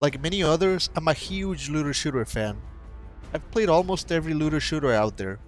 Like many others, I'm a huge looter shooter fan. I've played almost every looter shooter out there.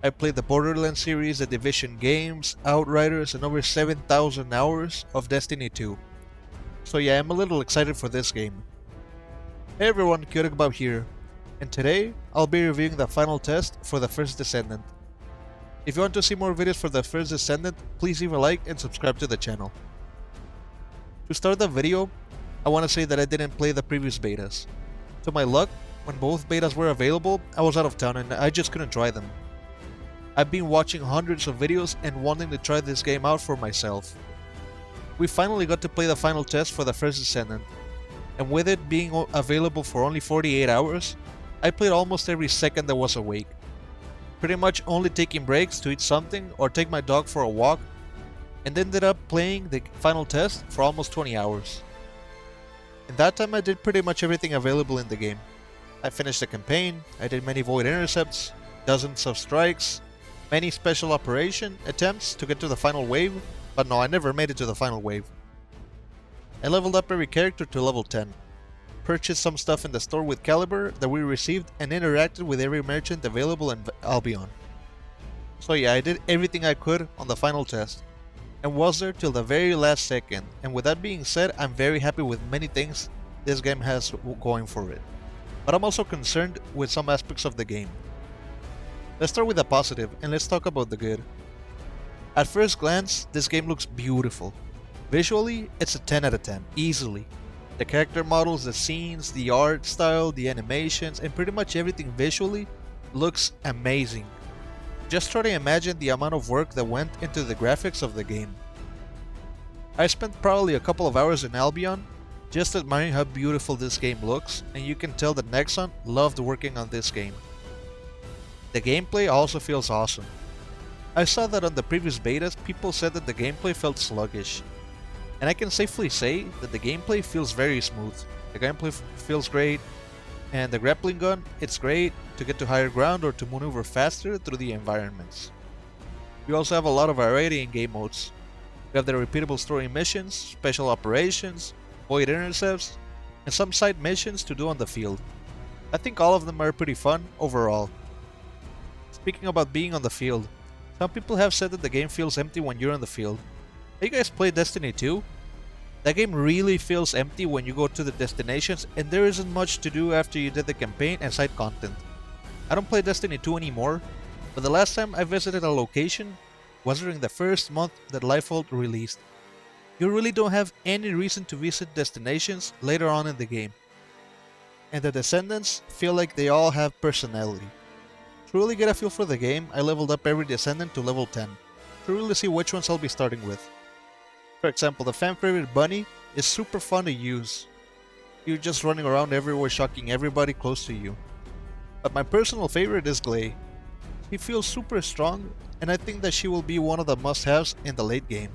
I played the Borderlands series, the Division games, Outriders, and over 7,000 hours of Destiny 2. So yeah, I'm a little excited for this game. Hey everyone, Kyoto here, and today I'll be reviewing the final test for the first Descendant. If you want to see more videos for the first Descendant, please leave a like and subscribe to the channel. To start the video, I want to say that I didn't play the previous betas. To my luck, when both betas were available, I was out of town and I just couldn't try them. I've been watching hundreds of videos and wanting to try this game out for myself. We finally got to play the final test for the first Descendant, and with it being available for only 48 hours, I played almost every second that was awake. Pretty much only taking breaks to eat something or take my dog for a walk, and ended up playing the final test for almost 20 hours. In that time I did pretty much everything available in the game. I finished the campaign, I did many void intercepts, dozens of strikes, many special operation attempts to get to the final wave, but no, I never made it to the final wave. I leveled up every character to level 10, purchased some stuff in the store with Caliber that we received, and interacted with every merchant available in Albion. So yeah, I did everything I could on the final test, and was there till the very last second, and with that being said, I'm very happy with many things this game has going for it. But I'm also concerned with some aspects of the game. Let's start with the positive, and let's talk about the good. At first glance, this game looks beautiful. Visually, it's a 10 out of 10, easily. The character models, the scenes, the art style, the animations, and pretty much everything visually looks amazing. Just try to imagine the amount of work that went into the graphics of the game. I spent probably a couple of hours in Albion just admiring how beautiful this game looks, and you can tell that Nexon loved working on this game. The gameplay also feels awesome. I saw that on the previous betas, people said that the gameplay felt sluggish. And I can safely say that the gameplay feels very smooth. The gameplay feels great, and the grappling gun, it's great to get to higher ground or to maneuver faster through the environments. We also have a lot of variety in game modes. We have the repeatable story missions, special operations, void intercepts, and some side missions to do on the field. I think all of them are pretty fun overall. Speaking about being on the field, some people have said that the game feels empty when you're on the field. Have you guys played Destiny 2? That game really feels empty when you go to the destinations, and there isn't much to do after you did the campaign and side content. I don't play Destiny 2 anymore, but the last time I visited a location was during the first month that Lifehold released. You really don't have any reason to visit destinations later on in the game. And the Descendants feel like they all have personality. To really get a feel for the game, I leveled up every Descendant to level 10, to really see which ones I'll be starting with. For example, the fan favorite Bunny is super fun to use. You're just running around everywhere shocking everybody close to you. But my personal favorite is Glay. She feels super strong, and I think that she will be one of the must-haves in the late game.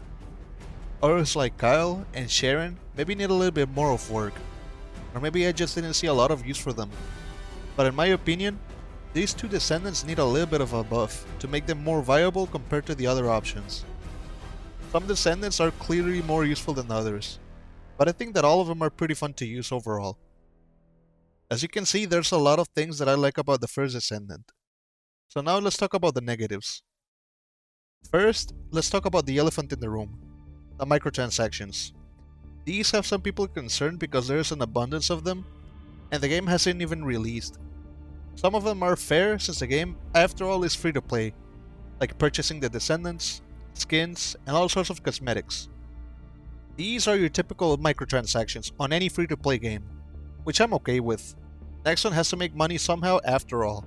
Others like Kyle and Sharon maybe need a little bit more of work, or maybe I just didn't see a lot of use for them. But in my opinion, these two Descendants need a little bit of a buff to make them more viable compared to the other options. Some Descendants are clearly more useful than others, but I think that all of them are pretty fun to use overall. As you can see, there's a lot of things that I like about the first Descendant. So now let's talk about the negatives. First, let's talk about the elephant in the room, the microtransactions. These have some people concerned because there is an abundance of them, and the game hasn't even released. Some of them are fair since the game, after all, is free to play, like purchasing the Descendants, skins, and all sorts of cosmetics. These are your typical microtransactions on any free to play game, which I'm okay with. Nexon has to make money somehow after all.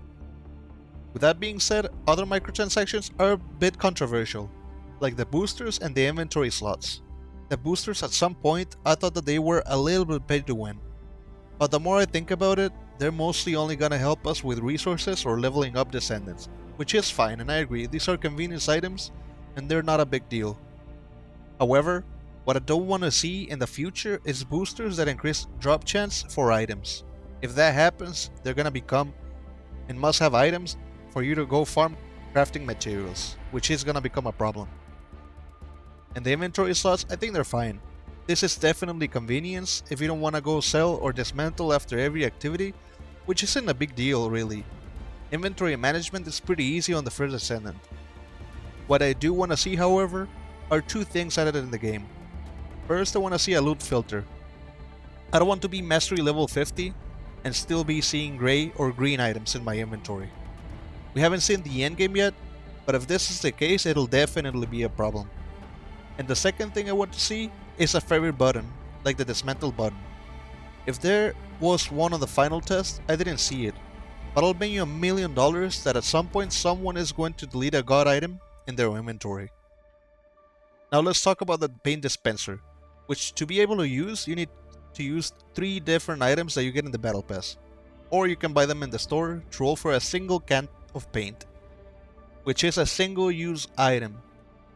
With that being said, other microtransactions are a bit controversial, like the boosters and the inventory slots. The boosters, at some point, I thought that they were a little bit pay to win. But the more I think about it, they're mostly only gonna help us with resources or leveling up Descendants, which is fine, and I agree, these are convenience items and they're not a big deal. However, what I don't want to see in the future is boosters that increase drop chance for items. If that happens, they're gonna become and must-have items for you to go farm crafting materials, which is gonna become a problem. And the inventory slots, I think they're fine. This is definitely convenience if you don't want to go sell or dismantle after every activity, which isn't a big deal really. Inventory management is pretty easy on the first Descendant. What I do want to see, however, are two things added in the game. First, I want to see a loot filter. I don't want to be mastery level 50 and still be seeing gray or green items in my inventory. We haven't seen the endgame yet, but if this is the case, it'll definitely be a problem. And the second thing I want to see is a favorite button, like the dismantle button. If there was one on the final test, I didn't see it, but I'll bet you $1 million that at some point someone is going to delete a god item in their inventory. Now let's talk about the paint dispenser, which to be able to use, you need to use 3 different items that you get in the battle pass, or you can buy them in the store to roll for a single can of paint, which is a single-use item.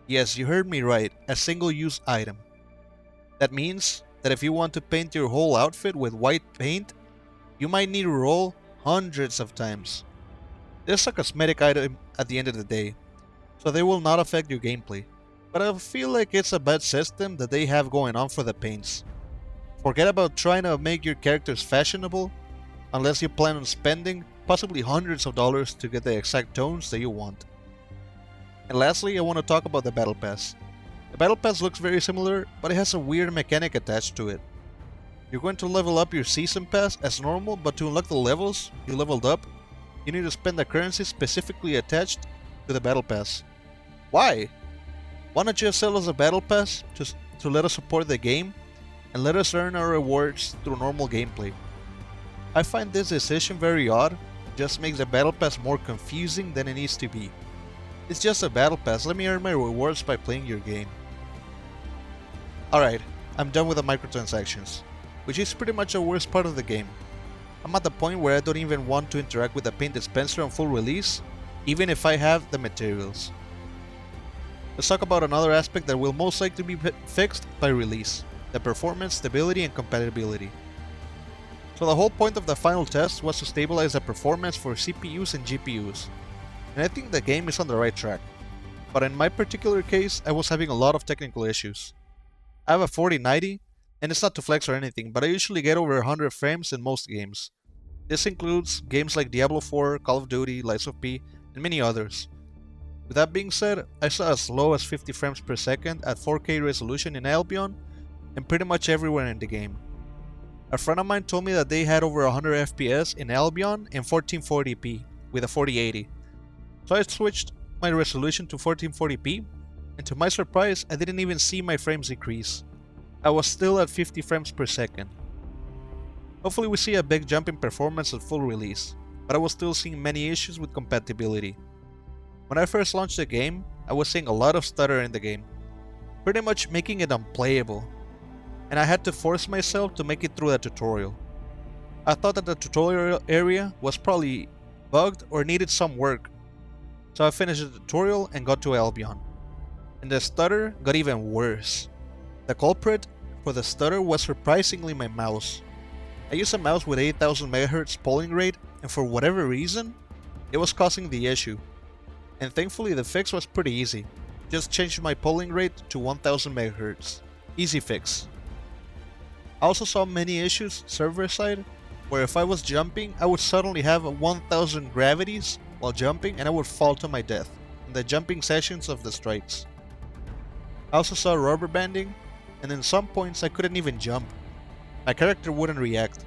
Yes, you heard me right, a single-use item. That means that if you want to paint your whole outfit with white paint, you might need to roll hundreds of times. This is a cosmetic item at the end of the day, so they will not affect your gameplay, but I feel like it's a bad system that they have going on for the paints. Forget about trying to make your characters fashionable, unless you plan on spending possibly hundreds of dollars to get the exact tones that you want. And lastly, I want to talk about the Battle Pass. The Battle Pass looks very similar, but it has a weird mechanic attached to it. You're going to level up your Season Pass as normal, but to unlock the levels you leveled up, you need to spend the currency specifically attached to the Battle Pass. Why? Why not just sell us a Battle Pass to let us support the game and let us earn our rewards through normal gameplay? I find this decision very odd. It just makes the Battle Pass more confusing than it needs to be. It's just a Battle Pass, let me earn my rewards by playing your game. Alright, I'm done with the microtransactions, which is pretty much the worst part of the game. I'm at the point where I don't even want to interact with the paint dispenser on full release, even if I have the materials. Let's talk about another aspect that will most likely be fixed by release: the performance, stability, and compatibility. So the whole point of the final test was to stabilize the performance for CPUs and GPUs, and I think the game is on the right track. But in my particular case, I was having a lot of technical issues. I have a 4090, and it's not to flex or anything, but I usually get over 100 frames in most games. This includes games like Diablo 4, Call of Duty, Lies of P, and many others. With that being said, I saw as low as 50 frames per second at 4K resolution in Albion, and pretty much everywhere in the game. A friend of mine told me that they had over 100 FPS in Albion in 1440p with a 4080. So I switched my resolution to 1440p, and to my surprise, I didn't even see my frames decrease. I was still at 50 frames per second. Hopefully we see a big jump in performance at full release, but I was still seeing many issues with compatibility. When I first launched the game, I was seeing a lot of stutter in the game, pretty much making it unplayable, and I had to force myself to make it through the tutorial. I thought that the tutorial area was probably bugged or needed some work, so I finished the tutorial and got to Albion. And the stutter got even worse. The culprit for the stutter was surprisingly my mouse. I use a mouse with 8000 MHz polling rate, and for whatever reason, it was causing the issue. And thankfully the fix was pretty easy. Just changed my polling rate to 1000 MHz. Easy fix. I also saw many issues server side, where if I was jumping, I would suddenly have 1000 gravities while jumping and I would fall to my death in the jumping sessions of the strikes. I also saw rubber banding, and in some points I couldn't even jump. My character wouldn't react.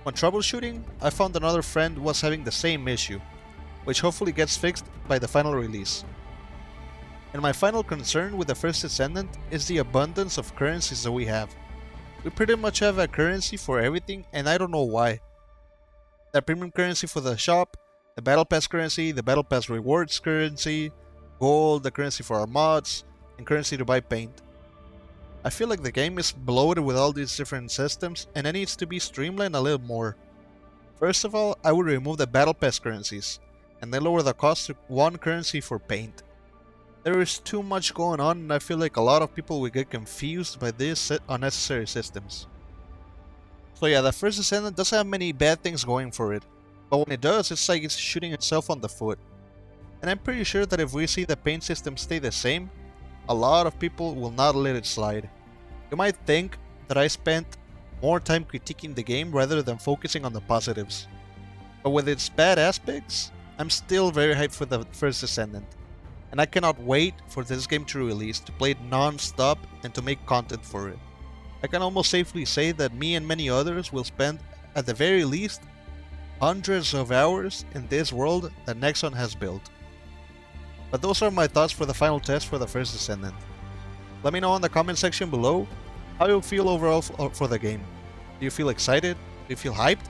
When troubleshooting, I found another friend was having the same issue, which hopefully gets fixed by the final release. And my final concern with the first Descendant is the abundance of currencies that we have. We pretty much have a currency for everything, and I don't know why. The premium currency for the shop, the battle pass currency, the battle pass rewards currency, gold, the currency for our mods, and currency to buy paint. I feel like the game is bloated with all these different systems, and it needs to be streamlined a little more. First of all, I would remove the battle pass currencies, and then lower the cost to one currency for paint. There is too much going on, and I feel like a lot of people will get confused by these unnecessary systems. So yeah, the first Descendant doesn't have many bad things going for it, but when it does, it's like it's shooting itself on the foot. And I'm pretty sure that if we see the paint system stay the same, a lot of people will not let it slide. It You might think that I spent more time critiquing the game rather than focusing on the positives. But with its bad aspects, I'm still very hyped for the first Descendant. And I cannot wait for this game to release, to play it non-stop and to make content for it. I can almost safely say that me and many others will spend, at the very least, hundreds of hours in this world that Nexon has built. But those are my thoughts for the final test for the first Descendant. Let me know in the comment section below how you feel overall for the game. Do you feel excited? Do you feel hyped?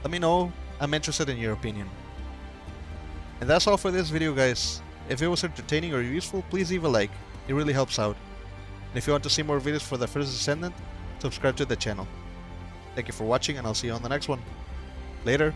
Let me know, I'm interested in your opinion. And that's all for this video, guys. If it was entertaining or useful, please leave a like, it really helps out. And if you want to see more videos for the first Descendant, subscribe to the channel. Thank you for watching and I'll see you on the next one. Later.